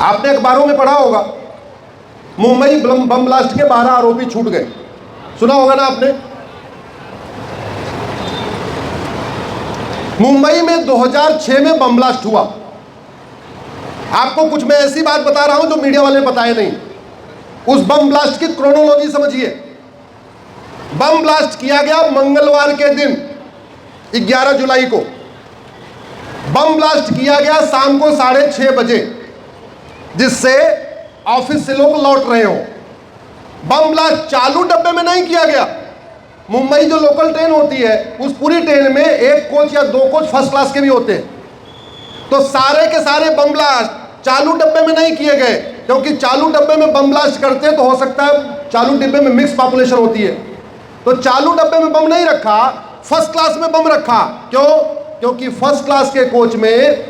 आपने अखबारों में पढ़ा होगा, मुंबई बम ब्लास्ट के 12 आरोपी छूट गए, सुना होगा ना आपने। मुंबई में 2006 में बम ब्लास्ट हुआ। आपको कुछ मैं ऐसी बात बता रहा हूं जो मीडिया वाले बताए नहीं। उस बम ब्लास्ट की क्रोनोलॉजी समझिए। बम ब्लास्ट किया गया मंगलवार के दिन 11 जुलाई को। बम ब्लास्ट किया गया शाम को 6:30 बजे, जिससे ऑफिस से लोग लौट रहे हो। बम ब्लास्ट चालू डब्बे में नहीं किया गया। मुंबई जो लोकल ट्रेन होती है, उस पूरी ट्रेन में 1 कोच या 2 कोच फर्स्ट क्लास के भी होते हैं। तो सारे के सारे बम ब्लास्ट चालू डब्बे में नहीं किए गए, क्योंकि चालू डब्बे में बम ब्लास्ट करते तो हो सकता है चालू डिब्बे में मिक्स पॉपुलेशन होती है, तो चालू डब्बे में बम नहीं रखा, फर्स्ट क्लास में बम रखा। क्यों? क्योंकि फर्स्ट क्लास के कोच में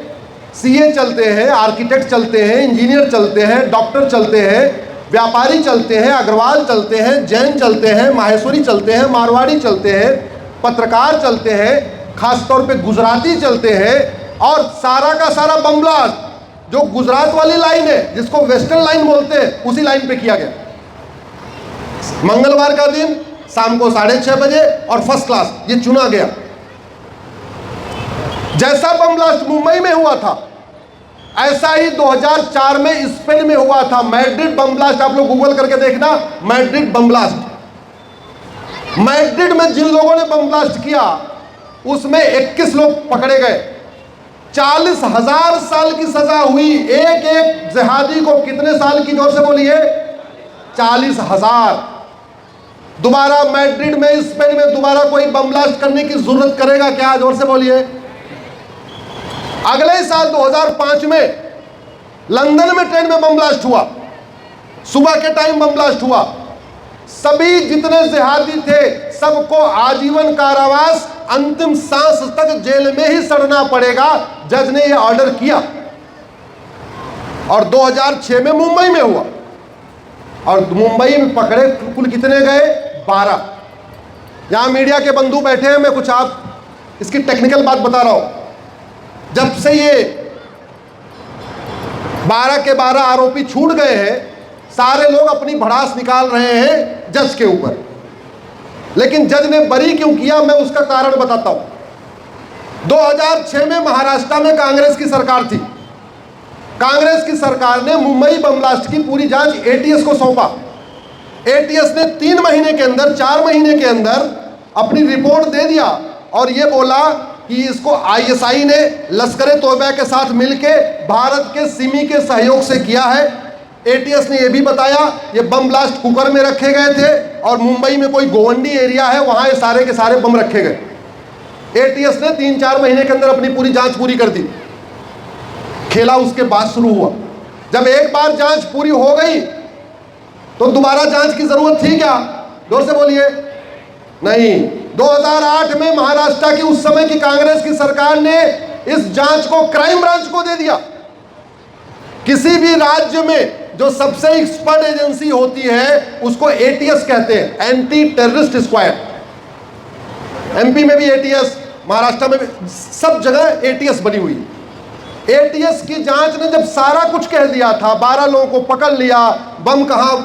सीए चलते हैं, आर्किटेक्ट चलते हैं, इंजीनियर चलते हैं, डॉक्टर चलते हैं, व्यापारी चलते हैं, अग्रवाल चलते हैं, जैन चलते हैं, माहेश्वरी चलते हैं, मारवाड़ी चलते हैं, पत्रकार चलते हैं, खासतौर पे गुजराती चलते हैं। और सारा का सारा बम ब्लास्ट जो गुजरात वाली लाइन है, जिसको वेस्टर्न लाइन बोलते हैं, उसी लाइन पे किया गया। मंगलवार का दिन शाम को 6:30 बजे और फर्स्ट क्लास ये चुना गया। जैसा बम ब्लास्ट मुंबई में हुआ था, ऐसा ही 2004 में स्पेन में हुआ था। मैड्रिड बम ब्लास्ट, आप लोग गूगल करके देखना, मैड्रिड बम ब्लास्ट। मैड्रिड में जिन लोगों ने बम ब्लास्ट किया, उसमें 21 लोग पकड़े गए। 40,000 साल की सजा हुई। एक एक जिहादी को कितने साल की, जोर से बोलिए? 40,000। दोबारा मैड्रिड में, स्पेन में दोबारा कोई बम ब्लास्ट करने की जरूरत करेगा क्या? जोर से बोलिए। अगले साल 2005 में लंदन में ट्रेन में बम ब्लास्ट हुआ। सुबह के टाइम बम ब्लास्ट हुआ। सभी जितने जिहादी थे सबको आजीवन कारावास, अंतिम सांस तक जेल में ही सड़ना पड़ेगा। जज ने यह ऑर्डर किया। और 2006 में मुंबई में हुआ, और मुंबई में पकड़े कुल कितने गए? 12। यहां मीडिया के बंधु बैठे हैं, मैं कुछ आप इसकी टेक्निकल बात बता रहा हूं। जब से ये 12 के 12 आरोपी छूट गए हैं, सारे लोग अपनी भड़ास निकाल रहे हैं जज के ऊपर। लेकिन जज ने बरी क्यों किया, मैं उसका कारण बताता हूं। 2006 में महाराष्ट्र में कांग्रेस की सरकार थी। कांग्रेस की सरकार ने मुंबई बम ब्लास्ट की पूरी जांच एटीएस को सौंपा। एटीएस ने 3 महीने के अंदर, 4 महीने के अंदर अपनी रिपोर्ट दे दिया और ये बोला कि इसको आईएसआई ने लश्कर तोयबा के साथ मिलके भारत के सिमी के सहयोग से किया है। एटीएस ने यह भी बताया ये बम ब्लास्ट कुकर में रखे गए थे और मुंबई में कोई गोवंडी एरिया है, वहां ये सारे के सारे बम रखे गए। एटीएस ने 3-4 महीने के अंदर अपनी पूरी जांच पूरी कर दी। खेला उसके बाद शुरू हुआ। जब एक बार जांच पूरी हो गई तो दोबारा जांच की जरूरत थी क्या? जोर से बोलिए। नहीं। 2008 में महाराष्ट्र की उस समय की कांग्रेस की सरकार ने इस जांच को क्राइम ब्रांच को दे दिया। किसी भी राज्य में जो सबसे एक्सपर्ट एजेंसी होती है उसको एटीएस कहते हैं, एंटी टेररिस्ट स्क्वाड। एमपी में भी एटीएस, महाराष्ट्र में भी, सब जगह एटीएस बनी हुई है। एटीएस की जांच ने जब सारा कुछ कह दिया था, 12 लोगों को पकड़ लिया, बम कहां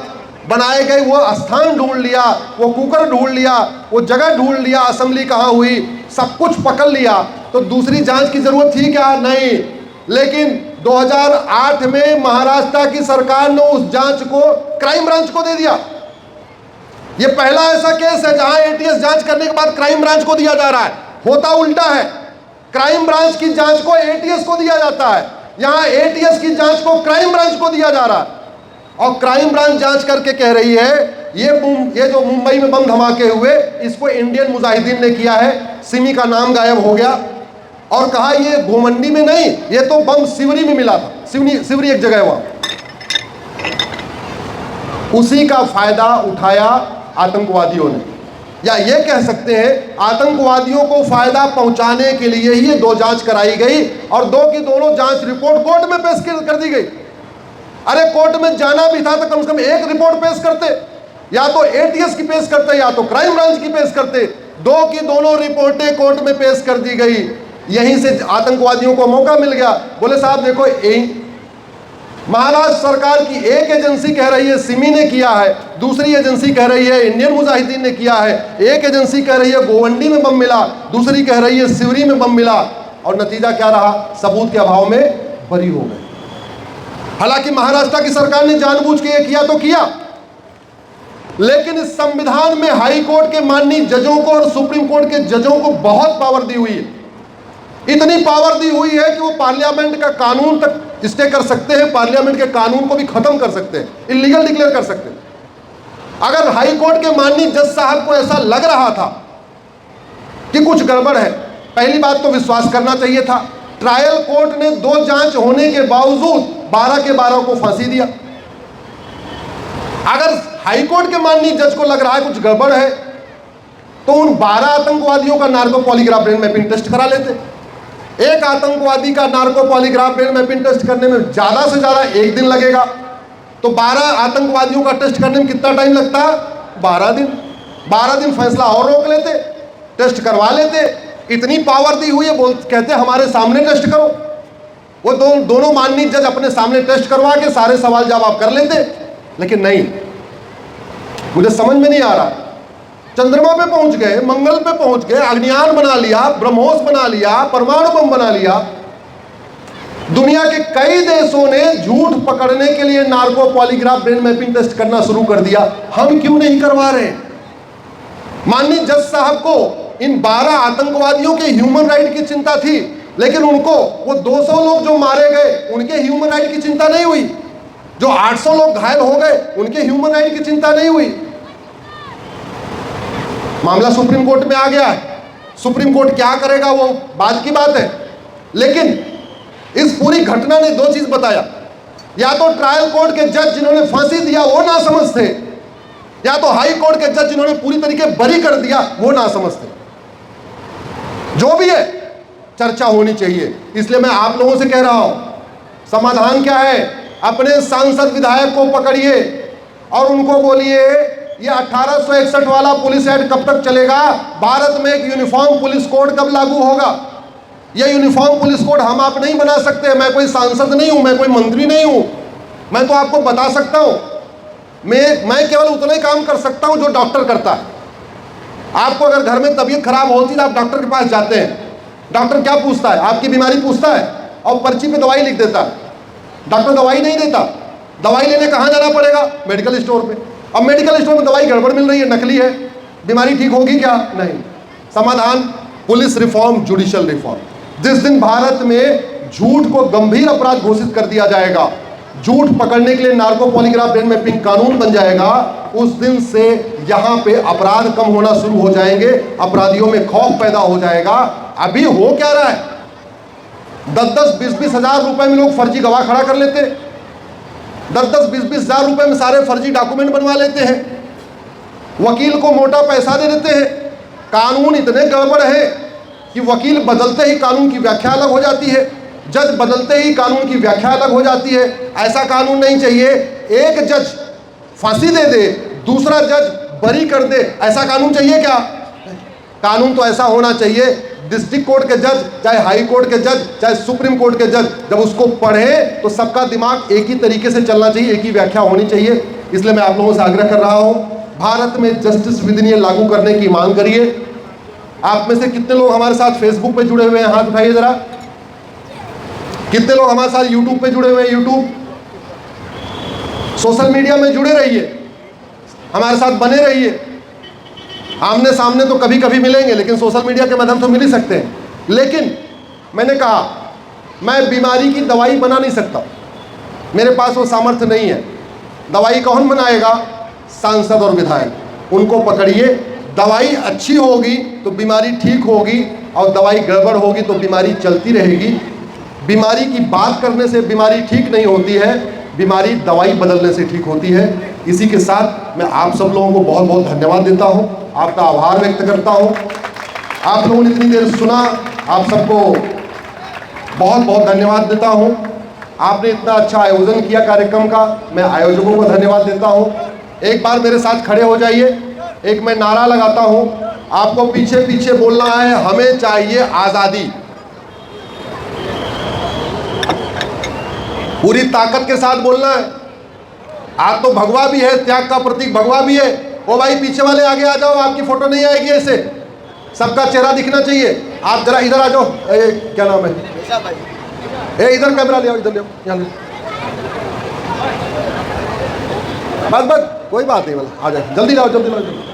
बनाए गए वो स्थान ढूंढ लिया, वो कुकर ढूंढ लिया, वो जगह ढूंढ लिया, असेंबली कहाँ हुई, सब कुछ पकड़ लिया, तो दूसरी जांच की जरूरत थी क्या? नहीं। लेकिन 2008 में महाराष्ट्र की सरकार ने उस जांच को क्राइम ब्रांच को दे दिया। ये पहला ऐसा केस है जहां एटीएस जांच करने के बाद क्राइम ब्रांच को दिया जा रहा है। होता उल्टा है, क्राइम ब्रांच की जांच को एटीएस को दिया जाता है, यहां एटीएस की जांच को क्राइम ब्रांच को दिया जा रहा है। और क्राइम ब्रांच जांच करके कह रही है ये जो मुंबई में बम धमाके हुए इसको इंडियन मुजाहिदीन ने किया है। सिमी का नाम गायब हो गया और कहा ये घोमंडी में नहीं, ये तो बम सिवरी में मिला था। सिवरी एक जगह है वहां। उसी का फायदा उठाया आतंकवादियों ने, या ये कह सकते हैं आतंकवादियों को फायदा पहुंचाने के लिए ही ये 2 जांच कराई गई और 2 की दोनों जांच रिपोर्ट कोर्ट में पेश कर दी गई। अरे कोर्ट में जाना भी था तो कम से कम एक रिपोर्ट पेश करते, या तो एटीएस की पेश करते या तो क्राइम ब्रांच की पेश करते। 2 की दोनों रिपोर्टें कोर्ट में पेश कर दी गई। यहीं से आतंकवादियों को मौका मिल गया। बोले साहब देखो महाराष्ट्र सरकार की एक एजेंसी कह रही है सिमी ने किया है, दूसरी एजेंसी कह रही है इंडियन मुजाहिदीन ने किया है, एक एजेंसी कह रही है गोवंडी में बम मिला, दूसरी कह रही है सिवरी में बम मिला, और नतीजा क्या रहा? सबूत के अभाव में बरी हो गए। हालांकि महाराष्ट्र की सरकार ने जानबूझ के ये किया तो किया, लेकिन इस संविधान में हाई कोर्ट के माननीय जजों को और सुप्रीम कोर्ट के जजों को बहुत पावर दी हुई है। इतनी पावर दी हुई है कि वो पार्लियामेंट का कानून तक स्टे कर सकते हैं, पार्लियामेंट के कानून को भी खत्म कर सकते हैं, इलीगल डिक्लेयर कर सकते हैं। अगर हाई कोर्ट के माननीय जज साहब को ऐसा लग रहा था कि कुछ गड़बड़ है, पहली बात तो विश्वास करना चाहिए था। ट्रायल कोर्ट ने 2 जांच होने के बावजूद 12 के 12 को फांसी दिया। अगर हाई कोर्ट के माननीय जज को लग रहा है कुछ गड़बड़ है, तो उन 12 आतंकवादियों का narco polygraph brain mapping test करा लेते। एक आतंकवादी का narco polygraph brain mapping test करने में ज्यादा से ज्यादा 1 दिन लगेगा, तो 12 आतंकवादियों का टेस्ट करने में कितना टाइम लगता है? 12 दिन। 12 दिन फैसला और रोक लेते, टेस्ट करवा लेते। इतनी पावर दी हुई है, कहते हमारे सामने टेस्ट करो। वो दोनों माननीय जज अपने सामने टेस्ट करवा के सारे सवाल जवाब कर लेते, लेकिन नहीं, मुझे समझ में नहीं आ रहा। चंद्रमा पे पहुंच गए, मंगल पे पहुंच गए, अग्नियान बना लिया, ब्रह्मोस बना लिया, परमाणु बम बना लिया। दुनिया के कई देशों ने झूठ पकड़ने के लिए narco polygraph brain mapping test करना शुरू कर दिया, हम क्यों नहीं करवा रहे? माननीय जज साहब को इन 12 आतंकवादियों के ह्यूमन राइट की चिंता थी, लेकिन उनको वो 200 लोग जो मारे गए उनके ह्यूमन राइट की चिंता नहीं हुई, जो 800 लोग घायल हो गए उनके ह्यूमन राइट की चिंता नहीं हुई। मामला सुप्रीम कोर्ट में आ गया है, सुप्रीम कोर्ट क्या करेगा वो बाद की बात है। लेकिन इस पूरी घटना ने 2 चीज बताया, या तो ट्रायल कोर्ट के जज जिन्होंने फांसी दिया वो ना समझते, या तो हाई कोर्ट के जज जिन्होंने पूरी तरीके बरी कर दिया वो ना समझते। जो भी है चर्चा होनी चाहिए। इसलिए मैं आप लोगों से कह रहा हूं, समाधान क्या है? अपने सांसद विधायक को पकड़िए और उनको बोलिए ये 1861 वाला पुलिस एक्ट कब तक चलेगा? भारत में एक यूनिफॉर्म पुलिस कोड कब लागू होगा? यह यूनिफॉर्म पुलिस कोड हम आप नहीं बना सकते। मैं कोई सांसद नहीं हूं, मैं कोई मंत्री नहीं हूं। मैं तो आपको बता सकता हूं, मैं केवल उतना ही काम कर सकता हूं जो डॉक्टर करता है। आपको अगर घर में तबीयत खराब होती है तो आप डॉक्टर के पास जाते हैं, डॉक्टर क्या पूछता है? आपकी बीमारी पूछता है और पर्ची पे दवाई लिख देता है। डॉक्टर दवाई नहीं देता। दवाई लेने कहाँ जाना पड़ेगा? मेडिकल स्टोर पे। अब मेडिकल स्टोर में दवाई गड़बड़ मिल रही है, नकली है, बीमारी ठीक होगी क्या? नहीं। समाधान पुलिस रिफॉर्म, जुडिशियल रिफॉर्म। जिस दिन भारत में झूठ को गंभीर अपराध घोषित कर दिया जाएगा, झूठ पकड़ने के लिए नार्को पॉलीग्राफ ब्रेन मैपिंग कानून बन जाएगा, उस दिन से यहाँ पे अपराध कम होना शुरू हो जाएंगे, अपराधियों में खौफ पैदा हो जाएगा। अभी हो क्या रहा है? 10-10, 20-20 हजार रुपए में लोग फर्जी गवाह खड़ा कर लेते, 10-10, 20-20 हजार रुपए में सारे फर्जी डॉक्यूमेंट बनवा लेते हैं, वकील को मोटा पैसा दे देते हैं। कानून इतने गड़बड़ है कि वकील बदलते ही कानून की व्याख्या अलग हो जाती है, जज बदलते ही कानून की व्याख्या अलग हो जाती है। ऐसा कानून नहीं चाहिए। एक जज फांसी दे दे, दूसरा जज बरी कर दे, ऐसा कानून चाहिए क्या? कानून तो ऐसा होना चाहिए, डिस्ट्रिक्ट कोर्ट के जज, चाहे हाई कोर्ट के जज, चाहे सुप्रीम कोर्ट के जज, जब उसको पढ़े तो सबका दिमाग एक ही तरीके से चलना चाहिए, एक ही व्याख्या होनी चाहिए। इसलिए मैं आप लोगों से आग्रह कर रहा हूं, भारत में जस्टिस विद इन लागू करने की मांग करिए। आप में से कितने लोग हमारे साथ फेसबुक पे जुड़े हुए हैं? हाथ उठाइए जरा। कितने लोग हमारे साथ यूट्यूब पे जुड़े हुए हैं? यूट्यूब, सोशल मीडिया में जुड़े रहिए, हमारे साथ बने रहिए। आमने सामने तो कभी कभी मिलेंगे, लेकिन सोशल मीडिया के माध्यम से मिल ही सकते हैं। लेकिन मैंने कहा, मैं बीमारी की दवाई बना नहीं सकता, मेरे पास वो सामर्थ्य नहीं है। दवाई कौन बनाएगा? सांसद और विधायक। उनको पकड़िए, दवाई अच्छी होगी तो बीमारी ठीक होगी, और दवाई गड़बड़ होगी तो बीमारी चलती रहेगी। बीमारी की बात करने से बीमारी ठीक नहीं होती है, बीमारी दवाई बदलने से ठीक होती है। इसी के साथ मैं आप सब लोगों को बहुत बहुत धन्यवाद देता हूं, आपका आभार व्यक्त करता हूं। आप लोगों ने इतनी देर सुना, आप सबको बहुत बहुत धन्यवाद देता हूं। आपने इतना अच्छा आयोजन किया कार्यक्रम का, मैं आयोजकों को धन्यवाद देता हूं। एक बार मेरे साथ खड़े हो जाइए, एक मैं नारा लगाता हूं, आपको पीछे पीछे बोलना है, हमें चाहिए आज़ादी। पूरी ताकत के साथ बोलना है। आज तो भगवा भी है, त्याग का प्रतीक भगवा भी है। ओ भाई पीछे वाले आगे आ जाओ, आपकी फोटो नहीं आएगी ऐसे, सबका चेहरा दिखना चाहिए। आप जरा इधर आ जाओ, क्या नाम है, इधर कैमरा ले आओ, इधर ले आओ, यहाँ ले। बस बस कोई बात नहीं, आ जाओ, जल्दी लाओ, जल्दी लाओ, जल्दी।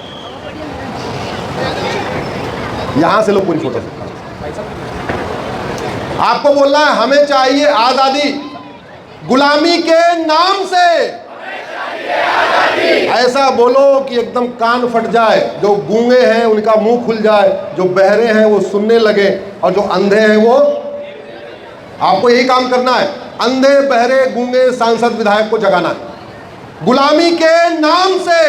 यहां से लो पूरी फोटो। आपको बोलना है हमें चाहिए आजादी, गुलामी के नाम से ऐसा बोलो कि एकदम कान फट जाए। जो गूंगे हैं उनका मुंह खुल जाए, जो बहरे हैं वो सुनने लगे, और जो अंधे हैं वो, आपको यही काम करना है। अंधे बहरे गूंगे सांसद विधायक को जगाना है। गुलामी के नाम से,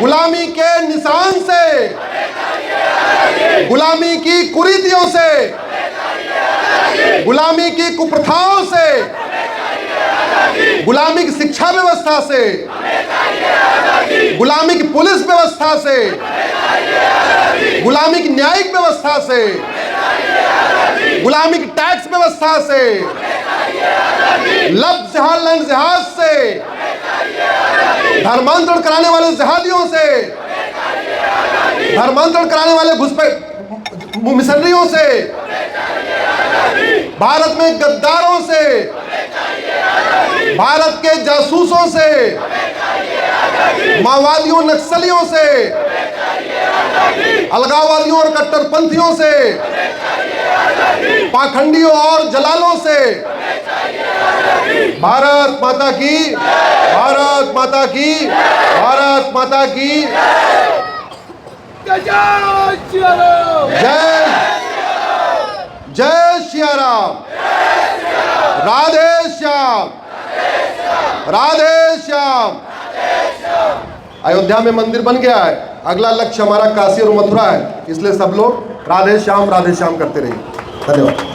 गुलामी के निशान से, गुलामी की कुरीतियों से, गुलामी की कुप्रथाओं से, गुलामी की शिक्षा व्यवस्था से, गुलामी की पुलिस व्यवस्था से, गुलामी की न्यायिक व्यवस्था से, गुलामी की टैक्स व्यवस्था से, लफ्ज़ जिहाद जिहाद से, धर्मांतरण कराने वाले जिहादियों से, धर्मांतरण कराने वाले घुसपैठ मिशनरियों से, भारत में गद्दारों से, भारत के जासूसों से, माओवादियों नक्सलियों से, अलगाववादियों और कट्टरपंथियों से, पाखंडियों और जलालों से। भारत माता की, भारत माता की, भारत माता की जय, जय श्री राम, राधे श्याम, राधे श्याम। अयोध्या में मंदिर बन गया है, अगला लक्ष्य हमारा काशी और मथुरा है, इसलिए सब लोग राधे श्याम करते रहिए। धन्यवाद।